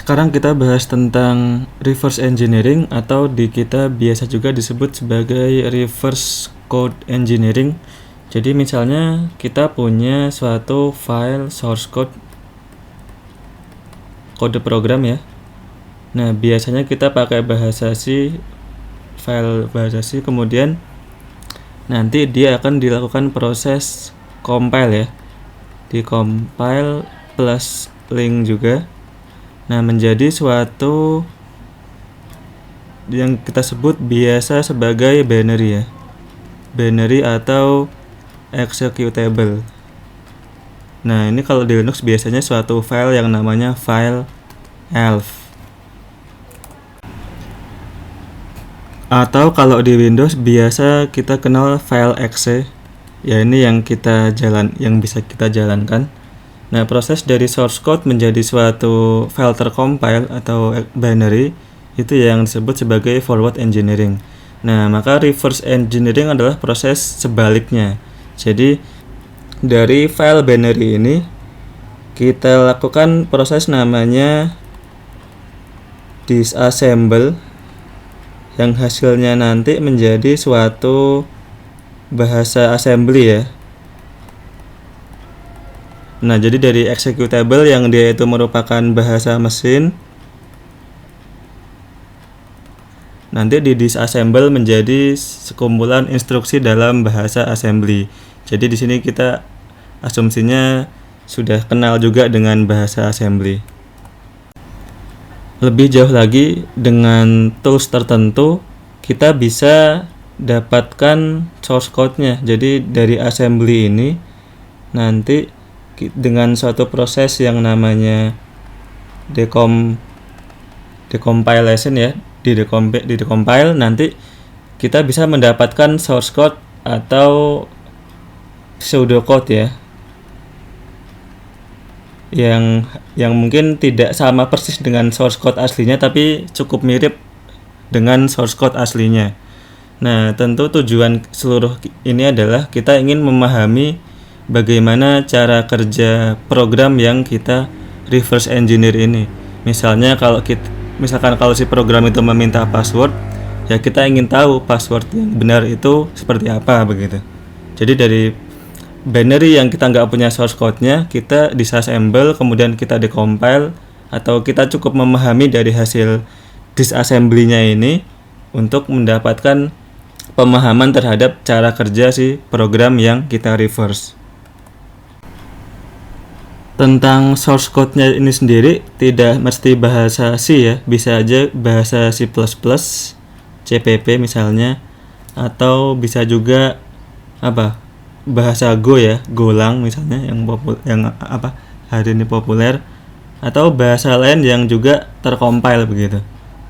Sekarang kita bahas tentang reverse engineering atau di kita biasa juga disebut sebagai reverse code engineering. Jadi misalnya kita punya suatu file source code kode program ya. Nah, biasanya kita pakai bahasa C, file bahasa C, kemudian nanti dia akan dilakukan proses compile ya. Di compile plus link juga. Nah, menjadi suatu yang kita sebut biasa sebagai binary ya. Binary atau executable. Nah, ini kalau di Linux biasanya suatu file yang namanya file elf. Atau kalau di Windows biasa kita kenal file exe. Ya, ini yang bisa kita jalankan. Nah, proses dari source code menjadi suatu file tercompile atau binary itu yang disebut sebagai forward engineering. Nah, maka reverse engineering adalah proses sebaliknya. Jadi, dari file binary ini kita lakukan proses namanya disassemble yang hasilnya nanti menjadi suatu bahasa assembly ya. Nah, jadi dari executable yang dia itu merupakan bahasa mesin, nanti di disassemble menjadi sekumpulan instruksi dalam bahasa assembly. Jadi di sini kita asumsinya sudah kenal juga dengan bahasa assembly. Lebih jauh lagi, dengan tools tertentu kita bisa dapatkan source code-nya. Jadi dari assembly ini nanti dengan suatu proses yang namanya decompilation ya, di decompile nanti kita bisa mendapatkan source code atau pseudocode ya, yang mungkin tidak sama persis dengan source code aslinya tapi cukup mirip dengan source code aslinya. Nah, tentu tujuan seluruh ini adalah kita ingin memahami bagaimana cara kerja program yang kita reverse engineer ini. Misalkan kalau si program itu meminta password, ya kita ingin tahu password yang benar itu seperti apa begitu. Jadi dari binary yang kita nggak punya source code-nya, kita disassemble, kemudian kita decompile, atau kita cukup memahami dari hasil disassembly-nya ini untuk mendapatkan pemahaman terhadap cara kerja si program yang kita reverse. Tentang source code-nya ini sendiri tidak mesti bahasa C ya, bisa aja bahasa C++, CPP misalnya, atau bisa juga bahasa Go ya, Golang misalnya yang hari ini populer, atau bahasa lain yang juga tercompile begitu.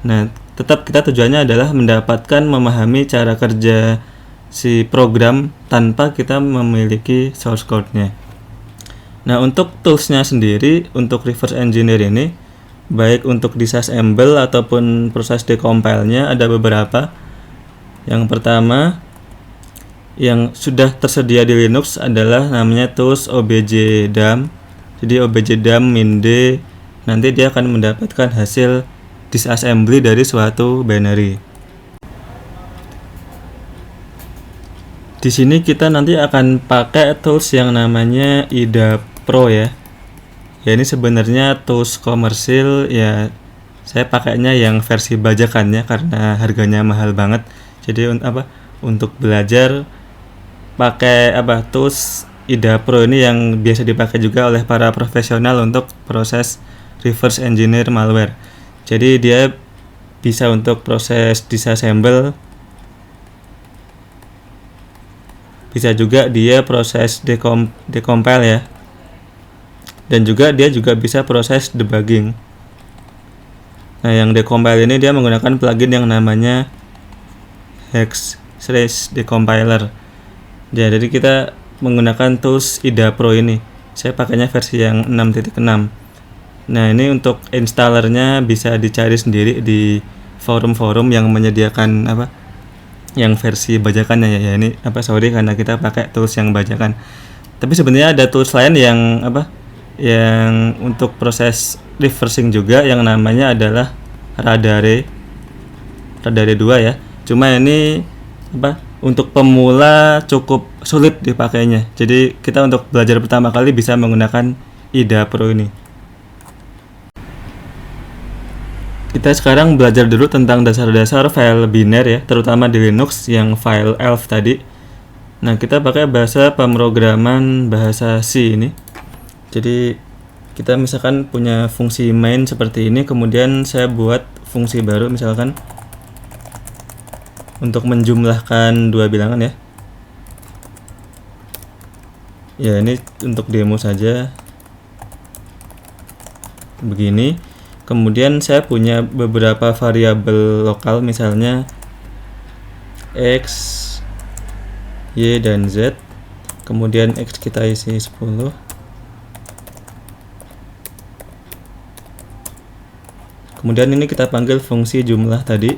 Nah, tetap kita tujuannya adalah mendapatkan memahami cara kerja si program tanpa kita memiliki source code-nya. Nah, untuk tools-nya sendiri untuk reverse engineer ini, baik untuk disassemble ataupun proses decompile-nya ada beberapa. Yang pertama yang sudah tersedia di Linux adalah namanya tools objdump. Jadi objdump -d nanti dia akan mendapatkan hasil disassembly dari suatu binary. Di sini kita nanti akan pakai tools yang namanya IDA Pro ya. Ya, ini sebenarnya tools komersil ya. Saya pakainya yang versi bajakannya karena harganya mahal banget. Jadi untuk belajar pakai tools IDA Pro ini yang biasa dipakai juga oleh para profesional untuk proses reverse engineer malware. Jadi dia bisa untuk proses disassemble, bisa juga dia proses decompile ya, dan juga dia juga bisa proses debugging. Nah, yang decompile ini dia menggunakan plugin yang namanya Hex/Decompiler. Jadi kita menggunakan tools IDA Pro ini. Saya pakainya versi yang 6.6. Nah, ini untuk installernya bisa dicari sendiri di forum-forum yang menyediakan yang versi bajakannya ya. Ini karena kita pakai tools yang bajakan. Tapi sebenarnya ada tools lain yang yang untuk proses reversing juga yang namanya adalah Radare 2 ya. Cuma ini untuk pemula cukup sulit dipakainya. Jadi kita untuk belajar pertama kali bisa menggunakan IDA Pro ini. Kita sekarang belajar dulu tentang dasar-dasar file biner ya, terutama di Linux yang file elf tadi. Nah, kita pakai bahasa pemrograman bahasa C ini. Jadi kita misalkan punya fungsi main seperti ini, kemudian saya buat fungsi baru misalkan untuk menjumlahkan dua bilangan ya. Ya, ini untuk demo saja. Begini. Kemudian saya punya beberapa variabel lokal, misalnya X, Y, dan Z. Kemudian X kita isi 10. Kemudian ini kita panggil fungsi jumlah tadi.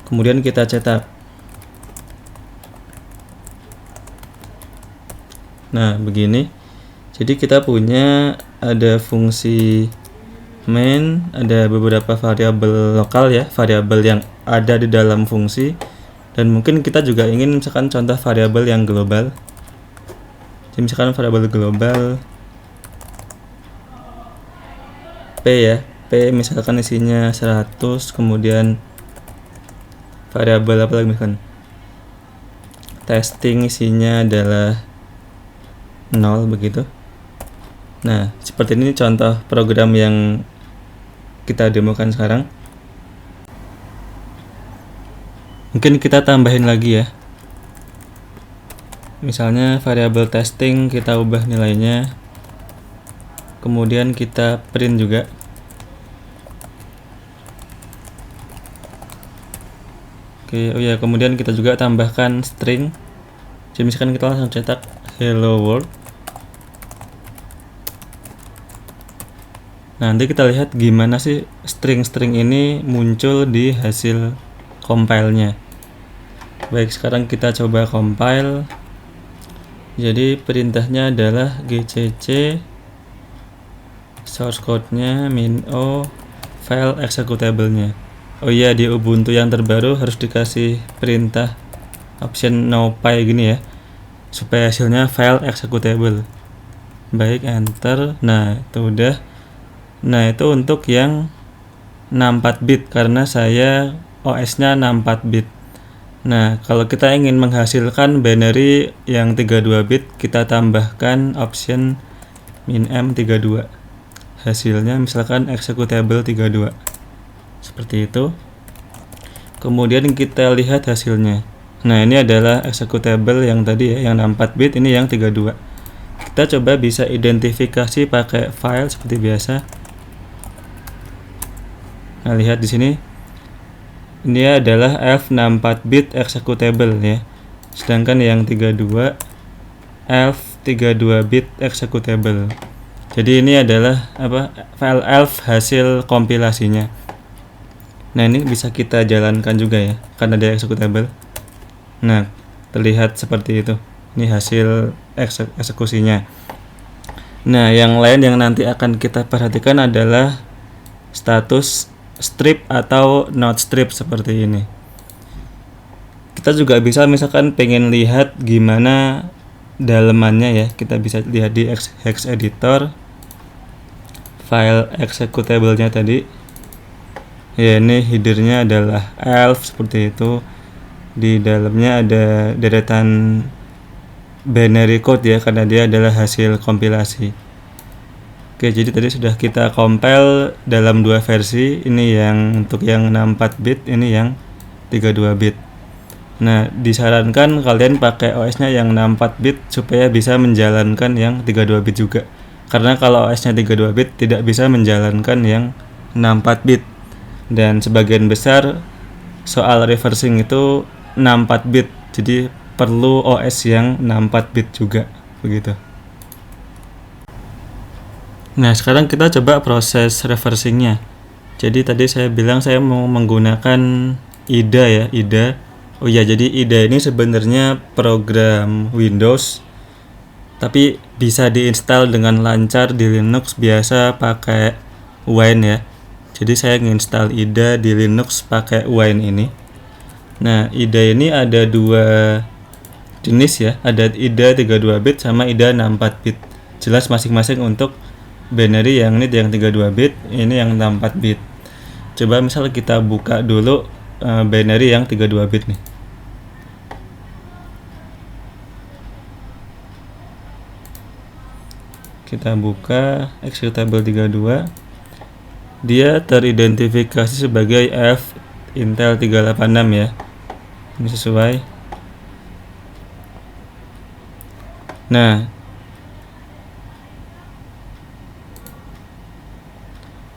Kemudian kita cetak. Nah, begini. Jadi kita punya ada fungsi main, ada beberapa variabel lokal ya, variabel yang ada di dalam fungsi, dan mungkin kita juga ingin misalkan contoh variabel yang global. Jadi misalkan variabel global P ya, P misalkan isinya 100, kemudian variabel apa lagi misalkan testing isinya adalah 0 begitu. Nah, seperti ini contoh program yang kita demokan sekarang. Mungkin kita tambahin lagi ya. Misalnya variabel testing kita ubah nilainya. Kemudian kita print juga. Oke, oh ya, kemudian kita juga tambahkan string. Jadi misalkan kita langsung cetak hello world. Nah, nanti kita lihat gimana sih string-string ini muncul di hasil compile-nya. Baik, sekarang kita coba compile. Jadi perintahnya adalah gcc source code-nya -o file executable-nya. Oh iya, di Ubuntu yang terbaru harus dikasih perintah option nopy gini ya, supaya hasilnya file executable. Baik, enter. Nah, itu udah. Nah, itu untuk yang 64 bit karena saya OS-nya 64 bit. Nah, kalau kita ingin menghasilkan binary yang 32 bit, kita tambahkan option -m32. Hasilnya misalkan executable 32. Seperti itu. Kemudian kita lihat hasilnya. Nah, ini adalah executable yang tadi ya, yang 64 bit, ini yang 32. Kita coba bisa identifikasi pakai file seperti biasa. Nah, lihat di sini. Ini adalah F64 bit executable ya. Sedangkan yang 32 F32 bit executable. Jadi ini adalah file elf hasil kompilasinya. Nah, ini bisa kita jalankan juga ya karena dia executable. Nah, terlihat seperti itu. Ini hasil eksekusinya. Nah, yang lain yang nanti akan kita perhatikan adalah status strip atau not strip seperti ini. Kita juga bisa misalkan pengen lihat gimana dalemannya ya. Kita bisa lihat di hex editor file executable-nya tadi. Ya, ini header-nya adalah elf seperti itu. Di dalamnya ada deretan binary code ya, karena dia adalah hasil kompilasi. Oke, jadi tadi sudah kita compile dalam dua versi. Ini yang untuk yang 64 bit, ini yang 32 bit. Nah, disarankan kalian pakai OS-nya yang 64 bit supaya bisa menjalankan yang 32 bit juga. Karena kalau OS-nya 32 bit tidak bisa menjalankan yang 64 bit. Dan sebagian besar soal reversing itu 64 bit. Jadi perlu OS yang 64 bit juga, begitu. Nah, sekarang kita coba proses reversingnya. Jadi tadi saya bilang saya mau menggunakan IDA ya, IDA. Oh iya, jadi IDE ini sebenarnya program Windows, tapi bisa diinstal dengan lancar di Linux biasa pakai Wine ya. Jadi saya nginstal IDE di Linux pakai Wine ini. Nah, IDE ini ada dua jenis ya, ada IDE 32 bit sama IDE 64 bit. Jelas masing-masing untuk binary, yang ini yang 32 bit, ini yang 64 bit. Coba misal kita buka dulu binary yang 32 bit nih. Kita buka executable 32. Dia teridentifikasi sebagai F Intel 386 ya. Ini sesuai. Nah,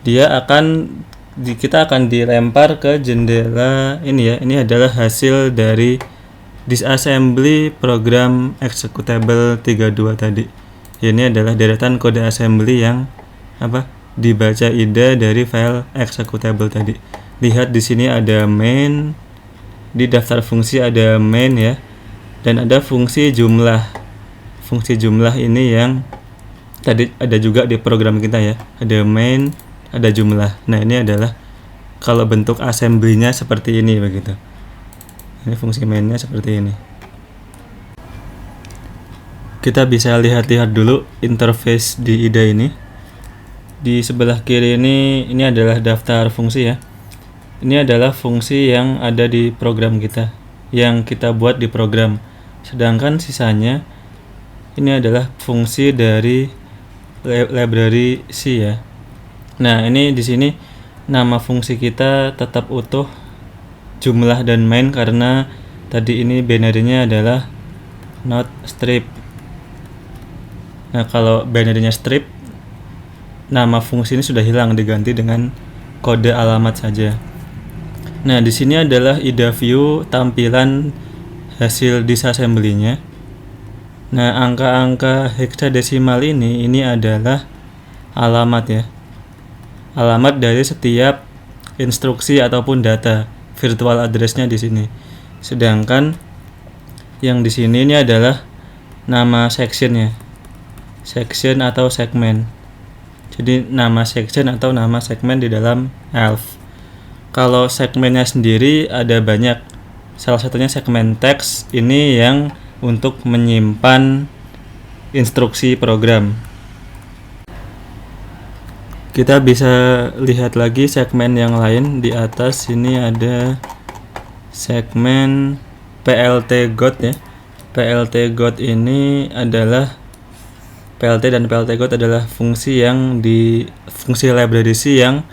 kita akan dilempar ke jendela ini ya. Ini adalah hasil dari disassembly program executable 32 tadi. Ini adalah deretan kode assembly yang dibaca IDE dari file executable tadi. Lihat di sini ada main, di daftar fungsi ada main ya, dan ada fungsi jumlah. Fungsi jumlah ini yang tadi ada juga di program kita ya. Ada main, ada jumlah. Nah, ini adalah kalau bentuk assembly-nya seperti ini begitu. Ini fungsi mainnya seperti ini. Kita bisa lihat-lihat dulu interface di IDE ini. Di sebelah kiri ini adalah daftar fungsi ya. Ini adalah fungsi yang ada di program kita, yang kita buat di program. Sedangkan sisanya ini adalah fungsi dari library C ya. Nah, ini di sini nama fungsi kita tetap utuh, jumlah dan main, karena tadi ini binary-nya adalah not strip. Nah, kalau binary-nya strip, nama fungsi ini sudah hilang, diganti dengan kode alamat saja. Nah, di sini adalah IDE view tampilan hasil disassembly-nya. Nah, angka-angka hexadesimal ini adalah alamat ya. Alamat dari setiap instruksi ataupun data, virtual address-nya di sini. Sedangkan yang di sini ini adalah nama section-nya. Section atau segmen. Jadi nama section atau nama segmen di dalam ELF. Kalau segmennya sendiri ada banyak. Salah satunya segmen teks, ini yang untuk menyimpan instruksi program. Kita bisa lihat lagi segmen yang lain. Di atas ini ada segmen PLT God ya. PLT God ini adalah PLT dan PLT God adalah fungsi library C yang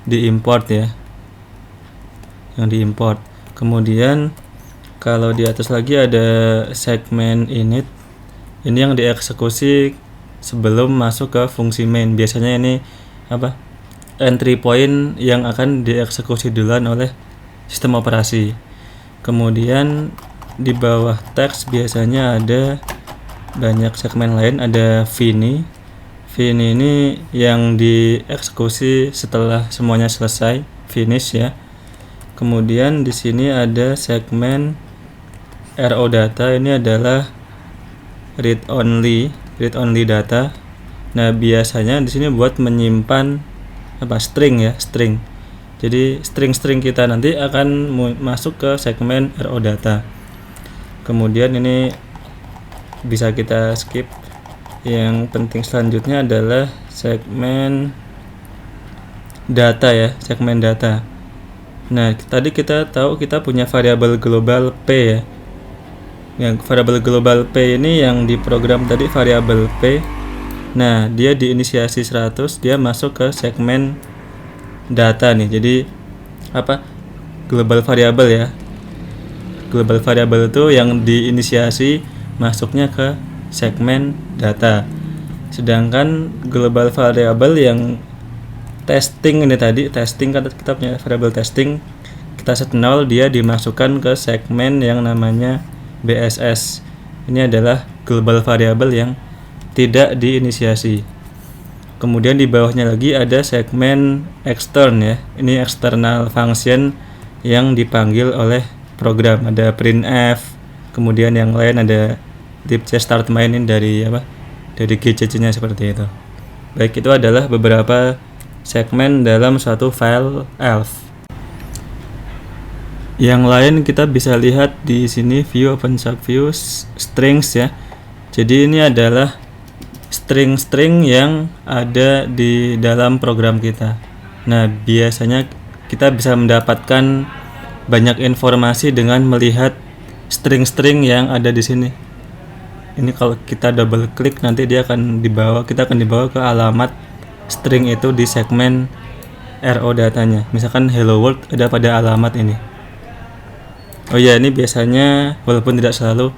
diimport ya. Yang diimport. Kemudian kalau di atas lagi ada segmen init. Ini yang dieksekusi sebelum masuk ke fungsi main. Biasanya ini entry point yang akan dieksekusi duluan oleh sistem operasi. Kemudian di bawah teks biasanya ada banyak segmen lain, ada fini. Fini ini yang dieksekusi setelah semuanya selesai, finish ya. Kemudian di sini ada segmen RO data, ini adalah read only data. Nah, biasanya di sini buat menyimpan string ya, string. Jadi string kita nanti akan masuk ke segmen RO data. Kemudian ini bisa kita skip. Yang penting selanjutnya adalah segmen data ya, segmen data. Nah, tadi kita tahu kita punya variabel global P ya. Yang variabel global P ini yang di program tadi variabel P. Nah, dia diinisiasi 100, dia masuk ke segmen data nih. Jadi global variabel ya. Global variabel itu yang diinisiasi masuknya ke segmen data. Sedangkan global variable yang testing ini tadi, testing kan kita punya variable testing, kita set 0, dia dimasukkan ke segmen yang namanya BSS. Ini adalah global variable yang tidak diinisiasi. Kemudian di bawahnya lagi ada segmen extern ya. Ini external function yang dipanggil oleh program, ada printf, kemudian yang lain ada libc start main ini dari GCC-nya seperti itu. Baik, itu adalah beberapa segmen dalam suatu file ELF. Yang lain kita bisa lihat di sini view open subview strings ya. Jadi ini adalah string-string yang ada di dalam program kita. Nah, biasanya kita bisa mendapatkan banyak informasi dengan melihat string-string yang ada di sini. Ini kalau kita double klik nanti kita akan dibawa ke alamat string itu di segmen RO datanya. Misalkan hello world ada pada alamat ini. Oh ya, ini biasanya walaupun tidak selalu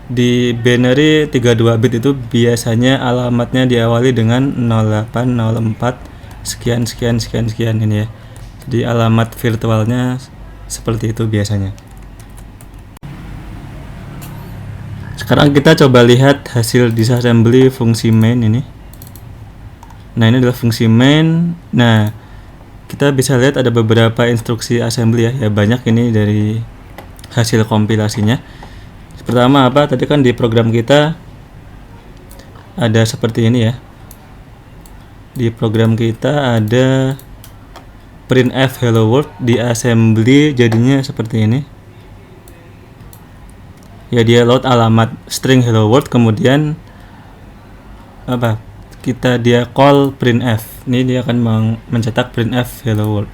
di binary 32 bit itu biasanya alamatnya diawali dengan 0804 sekian ini ya. Jadi alamat virtualnya seperti itu biasanya. Sekarang kita coba lihat hasil disassembly fungsi main ini. Nah, ini adalah fungsi main. Nah, kita bisa lihat ada beberapa instruksi assembly ya banyak ini dari hasil kompilasinya. Pertama tadi kan di program kita ada seperti ini ya. Di program kita ada printf hello world, di assembly jadinya seperti ini. Ya, dia load alamat string hello world, kemudian dia call printf. Ini dia akan mencetak printf hello world.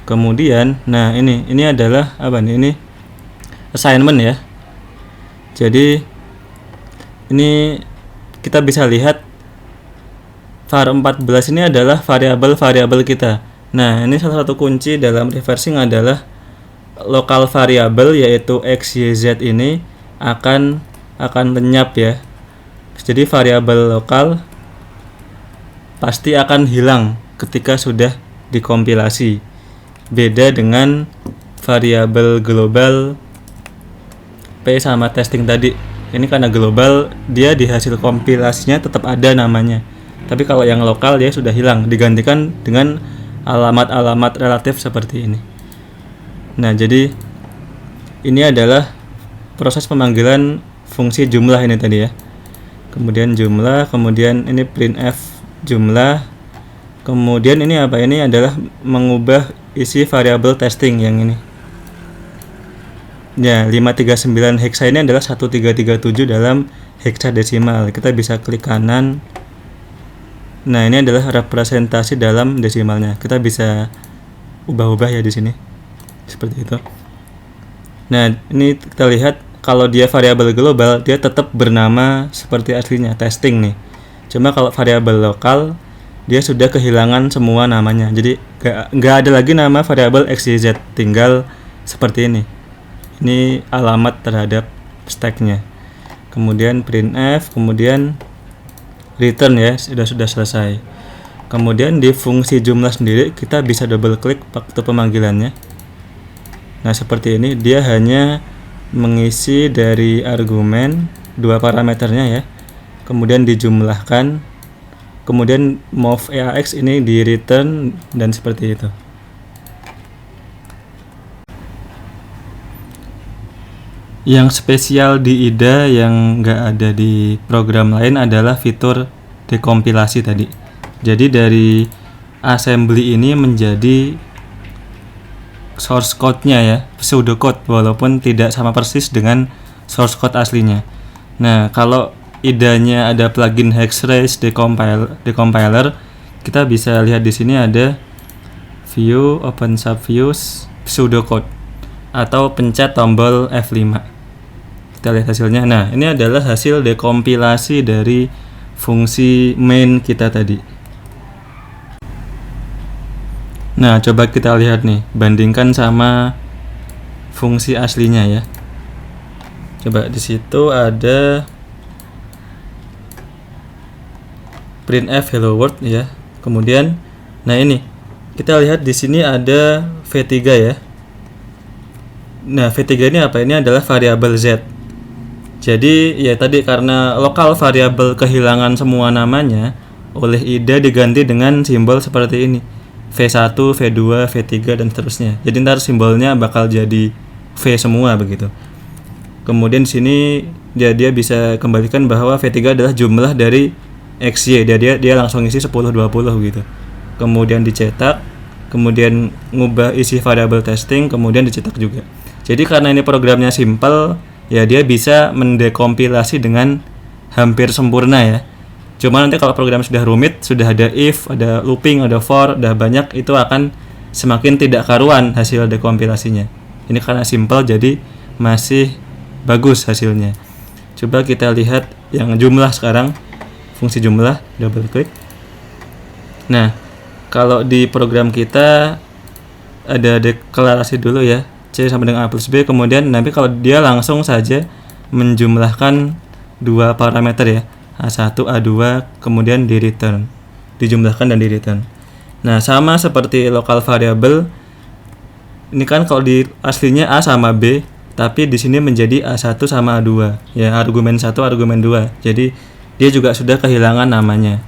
Kemudian ini adalah ini assignment ya. Jadi ini kita bisa lihat var14 ini adalah variabel kita. Nah, ini salah satu kunci dalam reversing adalah lokal variabel yaitu x, y, z ini akan lenyap ya. Jadi variabel lokal pasti akan hilang ketika sudah dikompilasi. Beda dengan variabel global P sama testing tadi. Ini karena global, dia di hasil kompilasinya tetap ada namanya. Tapi kalau yang lokal dia sudah hilang, digantikan dengan alamat-alamat relatif seperti ini. Nah, jadi ini adalah proses pemanggilan fungsi jumlah ini tadi ya. Kemudian jumlah, kemudian ini printf jumlah. Kemudian ini Ini adalah mengubah isi variabel testing yang ini. Ya, 539 hexa ini adalah 1337 dalam hexadesimal. Kita bisa klik kanan. Nah, ini adalah representasi dalam desimalnya. Kita bisa ubah-ubah ya di sini. Seperti itu. Nah, ini kita lihat kalau dia variabel global, dia tetap bernama seperti aslinya, testing nih. Cuma kalau variabel lokal, dia sudah kehilangan semua namanya. Jadi nggak ada lagi nama variabel x, y, z, tinggal seperti ini. Ini alamat terhadap stacknya. Kemudian printf, kemudian return ya, sudah selesai. Kemudian di fungsi jumlah sendiri kita bisa double klik waktu pemanggilannya. Nah, seperti ini, dia hanya mengisi dari argumen 2 parameternya ya. Kemudian dijumlahkan. Kemudian move AX ini di return dan seperti itu. Yang spesial di IDA yang nggak ada di program lain adalah fitur dekompilasi tadi. Jadi dari assembly ini menjadi source code-nya ya, pseudocode, walaupun tidak sama persis dengan source code aslinya. Nah, kalau IDA-nya ada plugin Hextrace decompiler, kita bisa lihat di sini ada view open subviews pseudocode atau pencet tombol F5. Kita lihat hasilnya. Nah, ini adalah hasil dekompilasi dari fungsi main kita tadi. Nah, coba kita lihat nih, bandingkan sama fungsi aslinya ya. Coba di situ ada printf hello world ya. Kemudian, nah ini kita lihat di sini ada v3 ya. Nah, v3 ini apa? Ini adalah variabel z. Jadi ya tadi karena lokal variabel kehilangan semua namanya, oleh IDA diganti dengan simbol seperti ini. V1, V2, V3 dan seterusnya. Jadi ntar simbolnya bakal jadi V semua begitu. Kemudian di sini dia bisa kembalikan bahwa V3 adalah jumlah dari XY. Dia langsung isi 10 20 gitu. Kemudian dicetak, kemudian ngubah isi variabel testing, kemudian dicetak juga. Jadi karena ini programnya simple, ya dia bisa mendekompilasi dengan hampir sempurna ya. Cuma nanti kalau program sudah rumit, sudah ada if, ada looping, ada for, udah banyak, itu akan semakin tidak karuan hasil dekompilasinya. Ini karena simple jadi masih bagus hasilnya. Coba kita lihat yang jumlah sekarang, fungsi jumlah, double klik. Nah, kalau di program kita ada deklarasi dulu ya, C sama dengan A plus B, kemudian nanti kalau dia langsung saja menjumlahkan dua parameter ya, A1, A2, kemudian di return, dijumlahkan dan di return. Nah, sama seperti local variable, ini kan kalau di aslinya A sama B, tapi di sini menjadi A1 sama A2 ya, argumen 1 argumen 2, jadi dia juga sudah kehilangan namanya.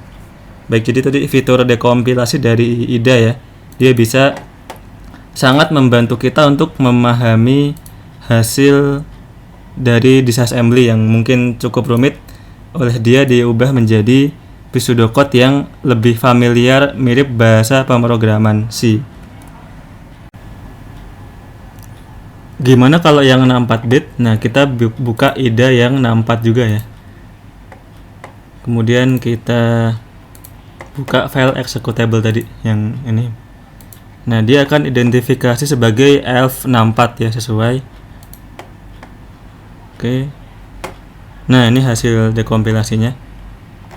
Baik, jadi tadi fitur dekompilasi dari IDA ya, dia bisa sangat membantu kita untuk memahami hasil dari disassembly yang mungkin cukup rumit. Oleh dia diubah menjadi pseudocode yang lebih familiar, mirip bahasa pemrograman C. Gimana kalau yang 64 bit? Nah, kita buka IDA yang 64 juga ya. Kemudian kita buka file executable tadi yang ini. Nah, dia akan identifikasi sebagai ELF64 ya, sesuai. Oke. Nah, ini hasil dekompilasinya.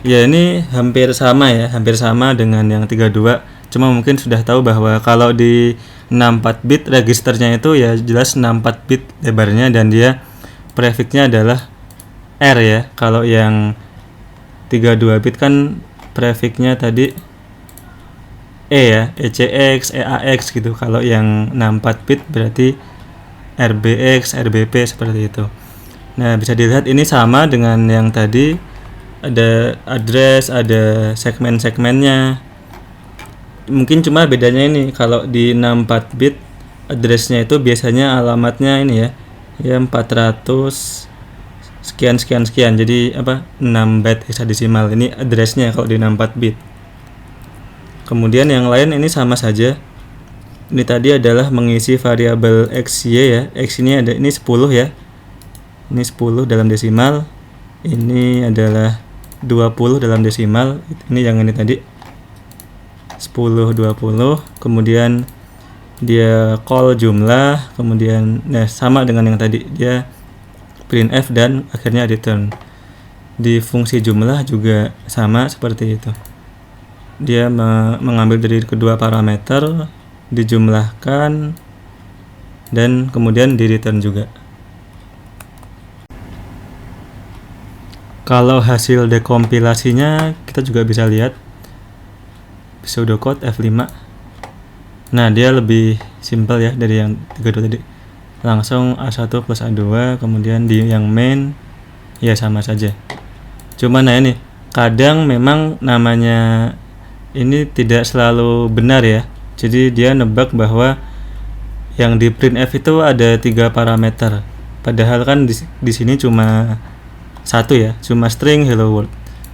Ya, ini hampir sama ya, hampir sama dengan yang 32. Cuma mungkin sudah tahu bahwa kalau di 64 bit registernya itu ya jelas 64 bit lebarnya, dan dia prefixnya adalah R ya. Kalau yang 32 bit kan prefixnya tadi E ya, ECX, EAX gitu. Kalau yang 64 bit berarti RBX, RBP seperti itu. Nah, bisa dilihat ini sama dengan yang tadi, ada address, ada segmen-segmennya. Mungkin cuma bedanya ini, kalau di 64 bit addressnya itu biasanya alamatnya ini ya, 400 sekian, jadi 6 byte hexadesimal. Ini addressnya kalau di 64 bit. Kemudian yang lain ini sama saja. Ini tadi adalah mengisi variabel XY ya. X ini ada, ini 10 ya. Ini 10 dalam desimal. Ini adalah 20 dalam desimal. Ini yang ini tadi 10 20. Kemudian dia call jumlah, kemudian sama dengan yang tadi, dia printf dan akhirnya return. Di fungsi jumlah juga sama seperti itu. Dia mengambil dari kedua parameter, dijumlahkan, dan kemudian di return juga. Kalau hasil dekompilasinya kita juga bisa lihat pseudocode F5. Nah, dia lebih simpel ya dari yang 32 tadi. Langsung A1 plus A2, kemudian di yang main ya sama saja. Cuma nah ini kadang memang namanya ini tidak selalu benar ya. Jadi dia nebak bahwa yang di printf itu ada 3 parameter. Padahal kan di sini cuma satu ya, cuma string hello world.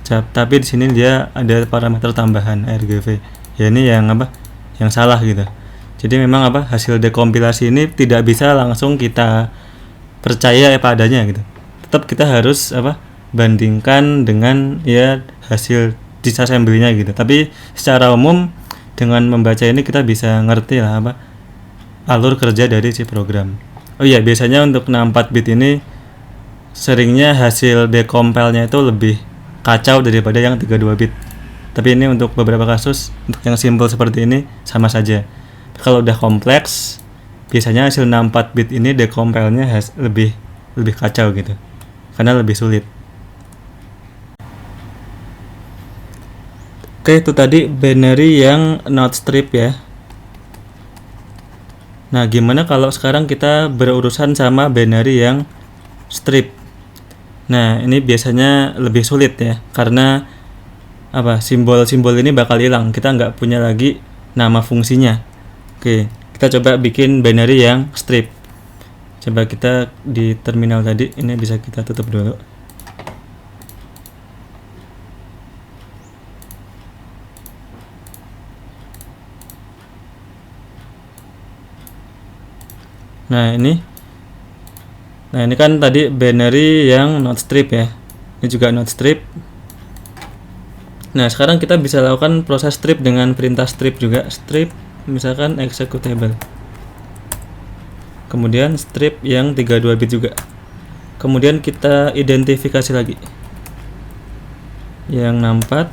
Tapi di sini dia ada parameter tambahan RGV. Ya ini yang yang salah gitu. Jadi memang hasil dekompilasi ini tidak bisa langsung kita percaya padanya gitu. Tetap kita harus bandingkan dengan ya hasil disassembly-nya gitu. Tapi secara umum dengan membaca ini kita bisa ngerti lah alur kerja dari si program. Oh iya, biasanya untuk 64 bit ini seringnya hasil decompile-nya itu lebih kacau daripada yang 32 bit. Tapi ini untuk beberapa kasus, untuk yang simple seperti ini sama saja. Kalau udah kompleks, biasanya hasil 64 bit ini decompile-nya lebih kacau gitu. Karena lebih sulit. Oke, itu tadi binary yang not strip ya. Nah, gimana kalau sekarang kita berurusan sama binary yang strip? Nah, ini biasanya lebih sulit ya, karena simbol-simbol ini bakal hilang. Kita nggak punya lagi nama fungsinya. Oke, kita coba bikin binary yang strip. Coba kita di terminal tadi, ini bisa kita tutup dulu. Nah ini kan tadi binary yang not strip ya, ini juga not strip. Nah sekarang kita bisa lakukan proses strip dengan perintah strip juga. Strip misalkan executable, kemudian strip yang 32 bit juga. Kemudian kita identifikasi lagi yang 64,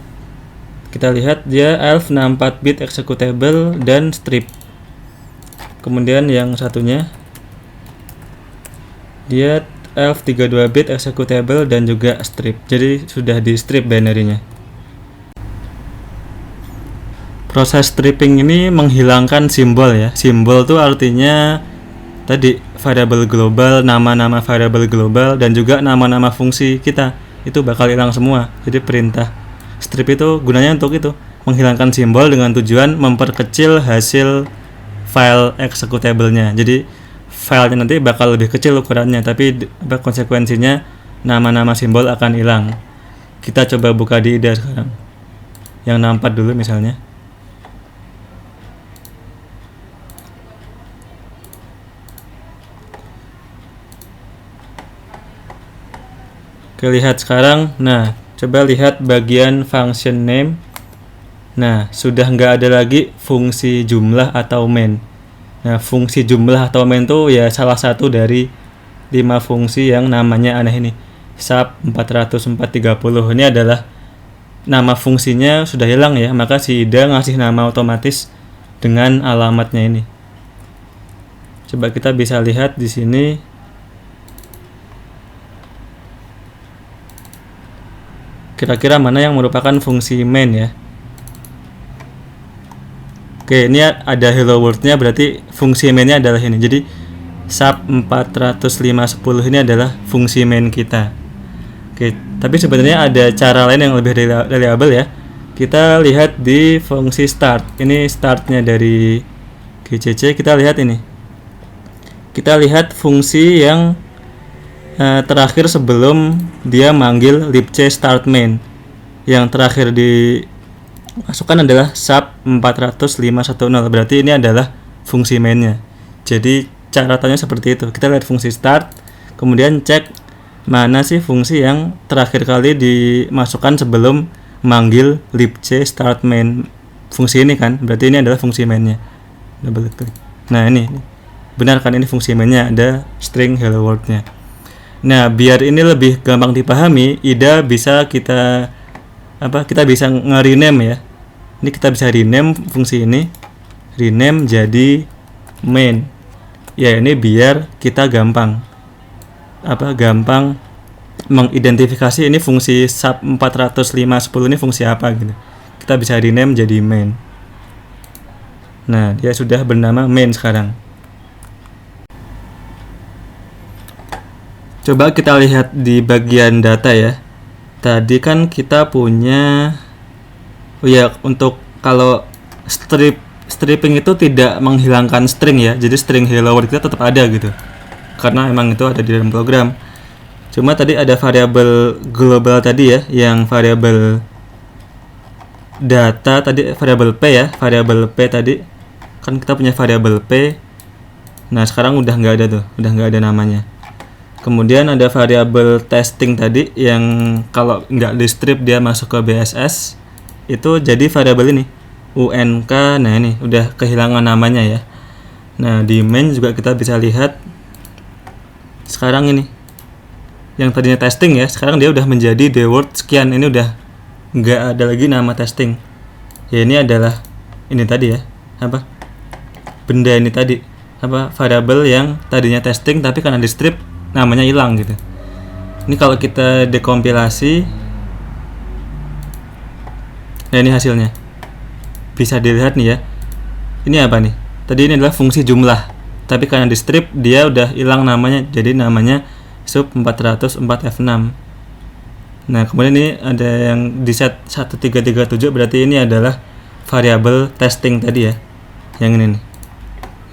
kita lihat dia ELF 64 bit executable dan strip. Kemudian yang satunya dia ELF 32 bit executable dan juga strip. Jadi sudah di strip binary-nya. Proses stripping ini menghilangkan simbol ya. Simbol itu artinya tadi variabel global, nama-nama variabel global, dan juga nama-nama fungsi kita itu bakal hilang semua. Jadi perintah strip itu gunanya untuk itu, menghilangkan simbol dengan tujuan memperkecil hasil file executable-nya. Jadi filenya nanti bakal lebih kecil ukurannya, tapi konsekuensinya nama-nama simbol akan hilang. Kita coba buka di IDE sekarang. Yang 64 dulu misalnya. Oke, lihat sekarang. Nah, coba lihat bagian function name. Nah, sudah nggak ada lagi fungsi jumlah atau main. Nah, fungsi jumlah atau main itu ya salah satu dari 5 fungsi yang namanya aneh ini. Sub 40430 ini adalah nama fungsinya sudah hilang ya, maka si IDE ngasih nama otomatis dengan alamatnya ini. Coba kita bisa lihat di sini. Kira-kira mana yang merupakan fungsi main ya? Oke, ini ada hello world-nya, berarti fungsi main-nya adalah ini. Jadi sub 40510 ini adalah fungsi main kita. Oke, tapi sebenarnya ada cara lain yang lebih reliable ya. Kita lihat di fungsi start. Ini startnya dari GCC. Kita lihat ini. Kita lihat fungsi yang terakhir sebelum dia manggil libc start main. Yang terakhir dimasukkan adalah sub 40510. Berarti ini adalah fungsi mainnya. Jadi cara tanya seperti itu. Kita lihat fungsi start, kemudian cek mana sih fungsi yang terakhir kali dimasukkan sebelum manggil libc start main. Fungsi ini kan, berarti ini adalah fungsi mainnya. Double klik. Nah ini benar kan, ini fungsi mainnya, ada string hello world-nya. Nah, biar ini lebih gampang dipahami, IDE bisa kita bisa nge-rename ya. Ini kita bisa rename fungsi ini, rename jadi main. Ya, ini biar kita gampang mengidentifikasi ini fungsi sub 40510 ini fungsi apa gitu. Kita bisa rename jadi main. Nah, dia sudah bernama main sekarang. Coba kita lihat di bagian data ya. Tadi kan kita punya untuk kalau stripping itu tidak menghilangkan string ya. Jadi string hello world kita tetap ada gitu. Karena emang itu ada di dalam program. Cuma tadi ada variabel global tadi ya, yang variabel data tadi, variabel p ya, variabel p tadi. Kan kita punya variabel p. Nah, sekarang udah nggak ada tuh, udah nggak ada namanya. Kemudian ada variabel testing tadi yang kalau nggak di strip dia masuk ke BSS, itu jadi variabel ini UNK. Nah ini udah kehilangan namanya ya. Nah di main juga kita bisa lihat sekarang ini yang tadinya testing ya, sekarang dia udah menjadi the word sekian. Ini udah nggak ada lagi nama testing ya. Ini adalah ini tadi ya, benda ini tadi, variabel yang tadinya testing tapi karena di strip namanya hilang gitu. Ini kalau kita dekompilasi, nah ini hasilnya bisa dilihat nih ya. Ini apa nih? Tadi ini adalah fungsi jumlah, tapi karena di strip dia udah hilang namanya, jadi namanya sub 404F6. Nah kemudian ini ada yang di set 1337, berarti ini adalah variabel testing tadi ya, yang ini nih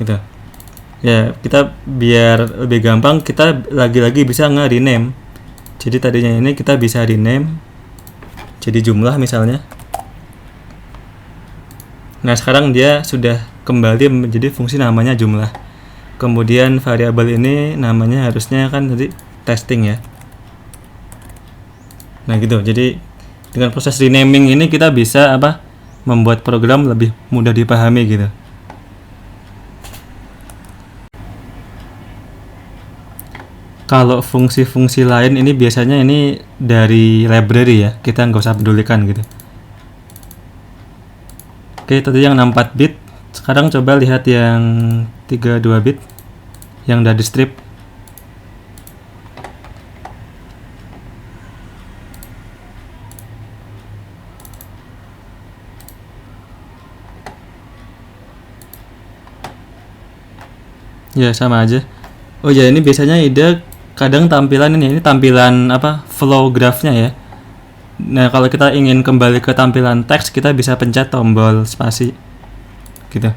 gitu. Ya, kita biar lebih gampang kita lagi-lagi bisa nge-rename. Jadi tadinya ini kita bisa rename jadi jumlah misalnya. Nah, sekarang dia sudah kembali menjadi fungsi namanya jumlah. Kemudian variabel ini namanya harusnya kan tadi testing ya. Nah, gitu. Jadi dengan proses renaming ini kita bisa membuat program lebih mudah dipahami gitu. Kalau fungsi-fungsi lain ini biasanya ini dari library ya, kita nggak usah pedulikan gitu. Oke, tadi yang 64 bit, sekarang coba lihat yang 32 bit yang dari strip. Ya, sama aja. Oh ya, ini biasanya ide kadang tampilan ini tampilan flow graph-nya ya. Nah, kalau kita ingin kembali ke tampilan teks, kita bisa pencet tombol spasi gitu.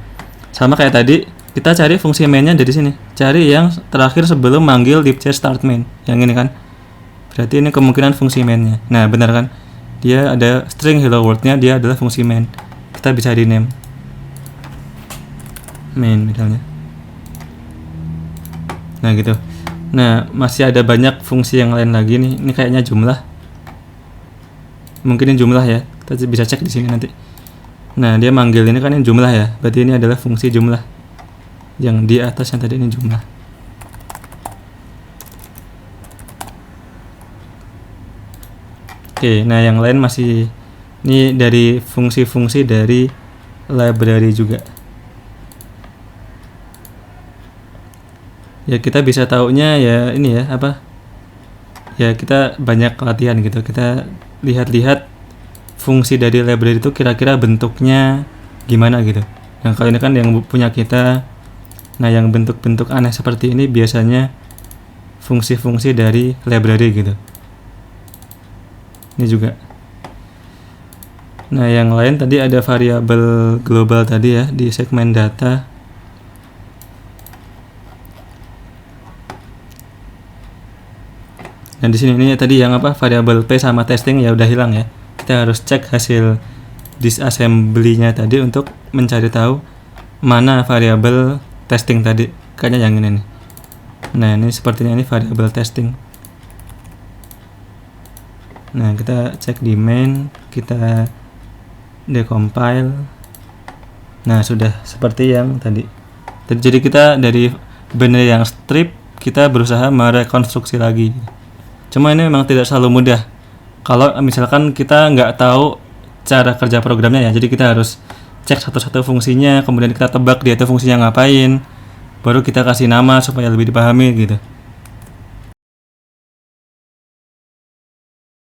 Sama kayak tadi, kita cari fungsi main-nya dari sini. Cari yang terakhir sebelum manggil dipchat start main. Yang ini kan. Berarti ini kemungkinan fungsi main-nya. Nah, benar kan? Dia ada string hello world-nya, dia adalah fungsi main. Kita bisa rename main misalnya. Nah, gitu. Nah, masih ada banyak fungsi yang lain lagi nih. Ini kayaknya jumlah. Mungkin ini jumlah ya. Kita bisa cek di sini nanti. Nah, dia manggil ini kan ini jumlah ya. Berarti ini adalah fungsi jumlah. Yang di atas yang tadi ini jumlah. Oke, nah yang lain masih ini dari fungsi-fungsi dari library juga. Ya, kita bisa taunya ya ini ya ya kita banyak latihan gitu, kita lihat-lihat fungsi dari library itu kira-kira bentuknya gimana gitu. Nah, kalau ini kan yang punya kita, nah yang bentuk-bentuk aneh seperti ini biasanya fungsi-fungsi dari library gitu. Ini juga. Nah, yang lain tadi ada variabel global tadi ya di segmen data. Nah, di sini ini tadi yang variabel p sama testing ya udah hilang ya. Kita harus cek hasil disassembly-nya tadi untuk mencari tahu mana variabel testing tadi. Kayaknya yang ini nih. Nah, ini sepertinya ini variabel testing. Nah, kita cek di main, kita decompile. Nah, sudah seperti yang tadi. Jadi kita dari binary yang strip, kita berusaha merekonstruksi lagi. Cuma ini memang tidak selalu mudah. Kalau misalkan kita nggak tahu cara kerja programnya ya, jadi kita harus cek satu-satu fungsinya, kemudian kita tebak dia itu fungsinya ngapain, baru kita kasih nama supaya lebih dipahami gitu.